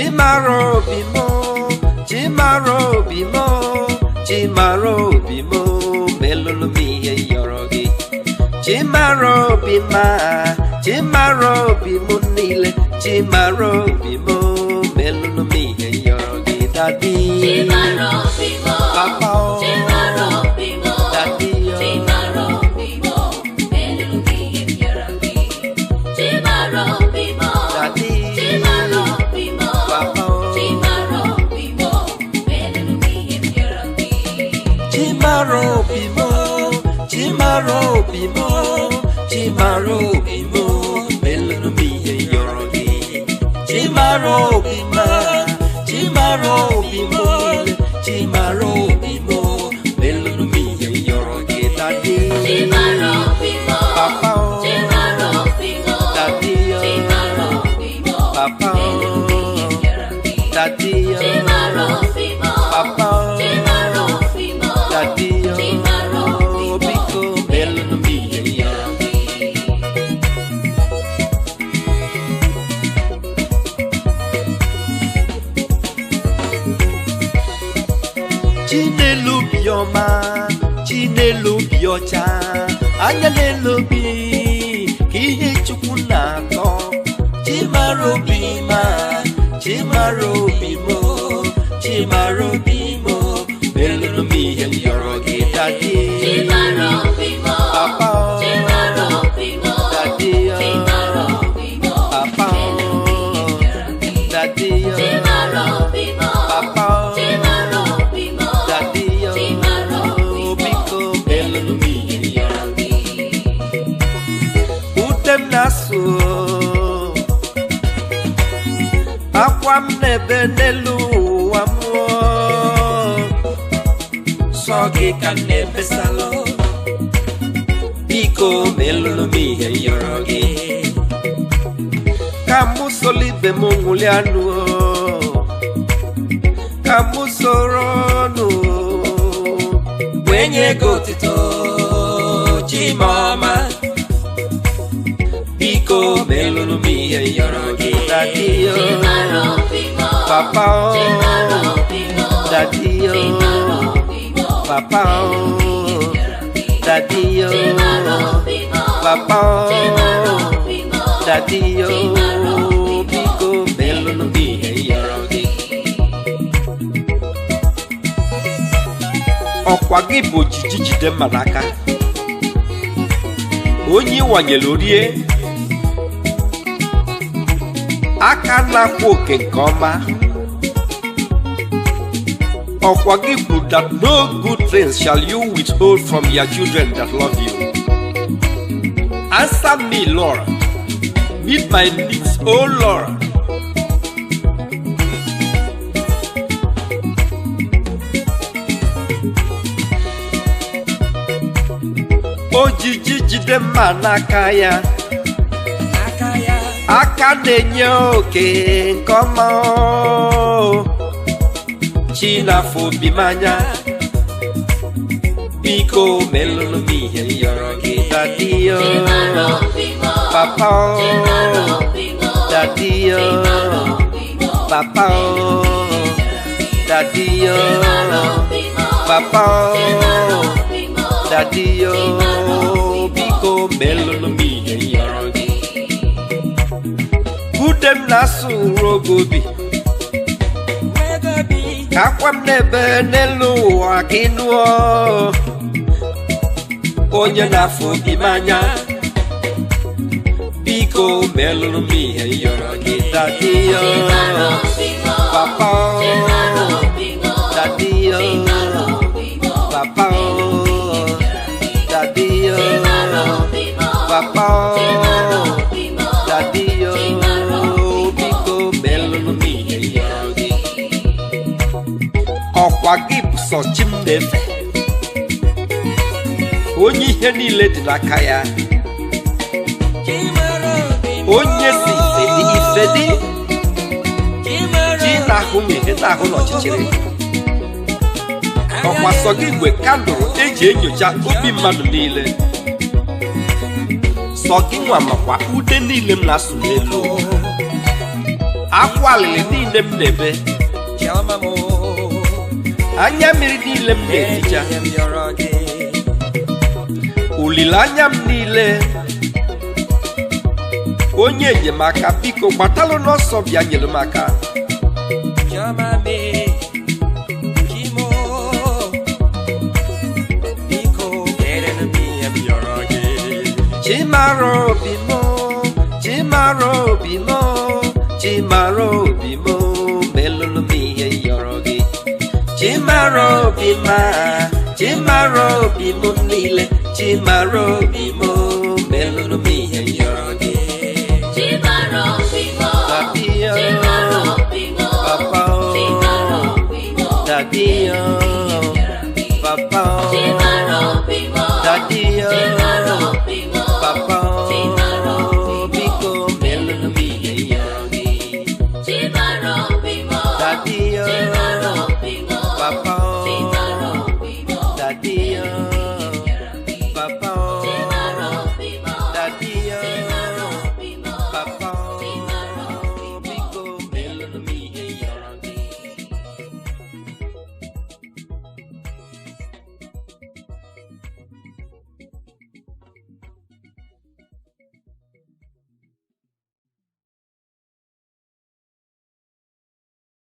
Chimaro bimo, Chimaro bimo, Chimaro bimo, melulu miye yorogi. Chimaro bima, Chimaro bimo nile, Chimaro bimo, melulu miye yorogi. Daddy, Chimaro bimo, Papa, Chimaro bimo, Daddy, Chimaro bimo, melulu miye yorogi. Chimaro bimo, Daddy, Chimaro bimo, Papa, Chimaro bimo, melulu miye yorogi. Chimaro bimo, Chimaro bimo, Chimaro bimo, melulu miye yorogi. Chimaro bima, Chimaro bimo, Chimaro bimo, melulu miye yorogi. Daddy, Chimaro bimo, Papa, Chimaro bimo, Daddy, Chimaro bimo, Papa, melulu miye yorogi. Daddy, Chimaro bimo, Papa, Chimaro bimo, Daddy, Chimaro bimo, Biko, melulu miye yorogi. Chinelu bioma, Chinelu biocha, Anyanelu bi, Kiye chukunato, Chimaro bima, Chimaro bimo, Chimaro bimo, melulu miye yorogi. Daddy, Chimaro bimo, Papa, Chimaro bimo, Daddy, Chimaro bimo, Papa, Daddy, Chimaro bimo, Papa, Chimaro bimo, Daddy, Chimaro bimo, Biko, melulu miye yorogi. yorogi. Udem nasu Akwam nebe nelu amuo Sogi kan nebe salo Biko melulu miye yorogi. Kamu solibe mungulianu Kamu soronu Wenye gotito Chimama Biko melulu miye yorogi. Daddy, Chimaro bimo, Papa, Chimaro bimo, Daddy, Chimaro bimo, Papa, Daddy, Chimaro bimo, Papa, Chimaro bimo, Daddy, Chimaro bimo, Biko melulu miye yorogi. Ọkwa gị bụ ojiji jide mma n'aka, onye ịwanyere orie aka na-akwụ oke nke ọma. Ọkwa gị bụ that no good things shall you withhold from your children that love you. Answer me, Lord. Meet my needs, oh Lord. Ojiji jide mma n'aka ya, aka na-enye oke nke ọma. Chinafọ obi m anya, biko melụlụ m ihe yorogi. Daddy, Chimaro bimo, Papa, Chimaro bimo, Daddy, Chimaro bimo, Papa, Daddy, Chimaro bimo, Papa, Chimaro bimo, Daddy, biko melụlụ m ihe yorogi. Udem na-asụ rogobi, ka akwa m n'ebe n'elu ụwa ka ị nụọ. Onye na-afụ obi m anya, biko melụrụ m ihe yorogi. Daddy, Chimaro bimo, Papa, Chimaro bimo, Daddy, Chimaro bimo, Papa, Daddy, Chimaro bimo, Papa, Chimaro bimo, Daddy, biko melụrụ m ihe yorogi. Ọkwa gị bụ sọ chi m na-efe, onye ihe niile dị n'aka ya, onye si ife dị ife dị, chi na-ahụ m ihe na-ahụ n'ọchịchịrị. Ọkwa sọ gị igwe kandụl eji enyocha obi mmadụ niile, sọ gị nwa makwa ude niile m na-asụ n'elu. akwa alili niile m na-ebe anya mmiri niile m na-eticha olileanya m niile onye enyemaka biko gbatalụ n'ọsọ bịa nyere m aka Chimaro bimo, Chimaro bimo, Chimaro bimo, melulu miye yorogi. Chimaro bima, Chimaro bimo nile, Chimaro bimo, melulu miye.